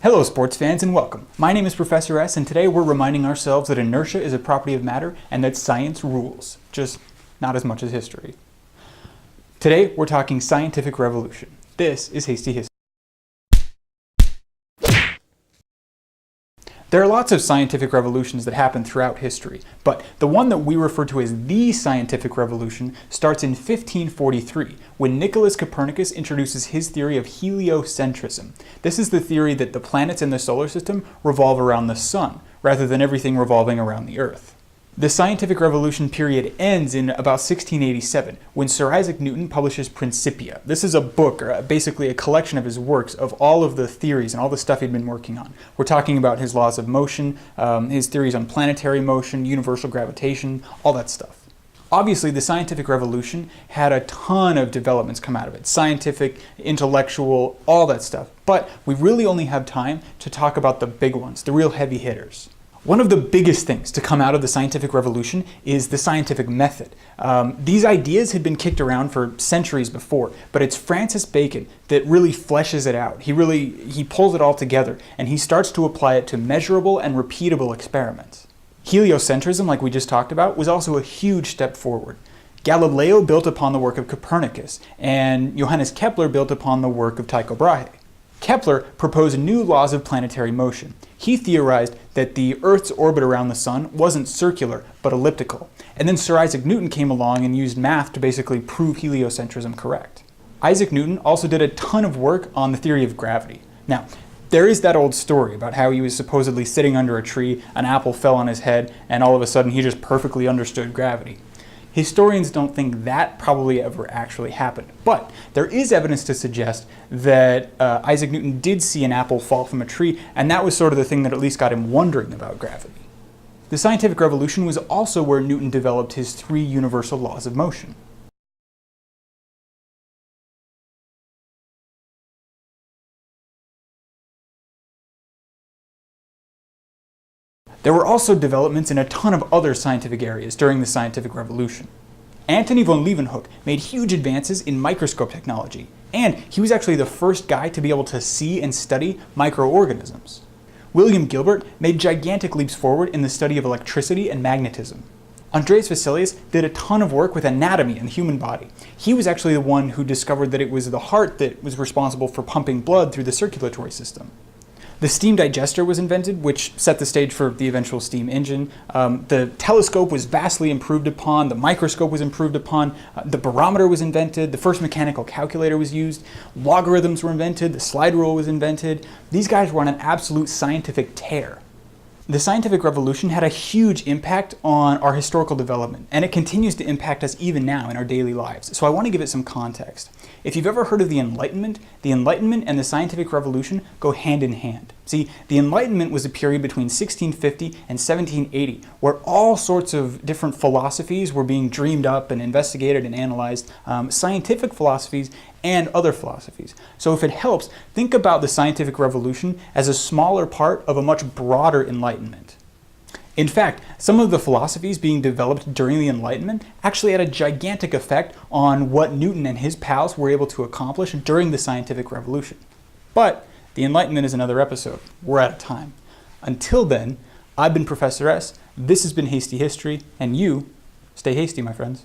Hello sports fans and welcome. My name is Professor S and today we're reminding ourselves that inertia is a property of matter and that science rules, just not as much as history. Today we're talking scientific revolution. This is Hasty History. There are lots of scientific revolutions that happen throughout history, but the one that we refer to as the scientific revolution starts in 1543, when Nicholas Copernicus introduces his theory of heliocentrism. This is the theory that the planets in the solar system revolve around the sun, rather than everything revolving around the Earth. The scientific revolution period ends in about 1687, when Sir Isaac Newton publishes Principia. This is a book, or basically a collection of his works, of all of the theories and all the stuff he'd been working on. We're talking about his laws of motion, his theories on planetary motion, universal gravitation, all that stuff. Obviously, the scientific revolution had a ton of developments come out of it. Scientific, intellectual, all that stuff. But we really only have time to talk about the big ones, the real heavy hitters. One of the biggest things to come out of the scientific revolution is the scientific method. These ideas had been kicked around for centuries before, but it's Francis Bacon that really fleshes it out. He pulls it all together, and he starts to apply it to measurable and repeatable experiments. Heliocentrism, like we just talked about, was also a huge step forward. Galileo built upon the work of Copernicus, and Johannes Kepler built upon the work of Tycho Brahe. Kepler proposed new laws of planetary motion. He theorized that the Earth's orbit around the sun wasn't circular, but elliptical. And then Sir Isaac Newton came along and used math to basically prove heliocentrism correct. Isaac Newton also did a ton of work on the theory of gravity. Now, there is that old story about how he was supposedly sitting under a tree, an apple fell on his head, and all of a sudden he just perfectly understood gravity. Historians don't think that probably ever actually happened, but there is evidence to suggest that Isaac Newton did see an apple fall from a tree, and that was sort of the thing that at least got him wondering about gravity. The scientific revolution was also where Newton developed his three universal laws of motion. There were also developments in a ton of other scientific areas during the scientific revolution. Antony von Leeuwenhoek made huge advances in microscope technology, and he was actually the first guy to be able to see and study microorganisms. William Gilbert made gigantic leaps forward in the study of electricity and magnetism. Andreas Vesalius did a ton of work with anatomy in the human body. He was actually the one who discovered that it was the heart that was responsible for pumping blood through the circulatory system. The steam digester was invented, which set the stage for the eventual steam engine. The telescope was vastly improved upon, the microscope was improved upon, the barometer was invented, the first mechanical calculator was used, logarithms were invented, the slide rule was invented. These guys were on an absolute scientific tear. The scientific revolution had a huge impact on our historical development, and it continues to impact us even now in our daily lives. So I want to give it some context. If you've ever heard of the Enlightenment and the scientific revolution go hand in hand. See, the Enlightenment was a period between 1650 and 1780, where all sorts of different philosophies were being dreamed up and investigated and analyzed, scientific philosophies and other philosophies. So if it helps, think about the scientific revolution as a smaller part of a much broader Enlightenment. In fact, some of the philosophies being developed during the Enlightenment actually had a gigantic effect on what Newton and his pals were able to accomplish during the scientific revolution. But the Enlightenment is another episode. We're out of time. Until then, I've been Professor S, this has been Hasty History, and you stay hasty, my friends.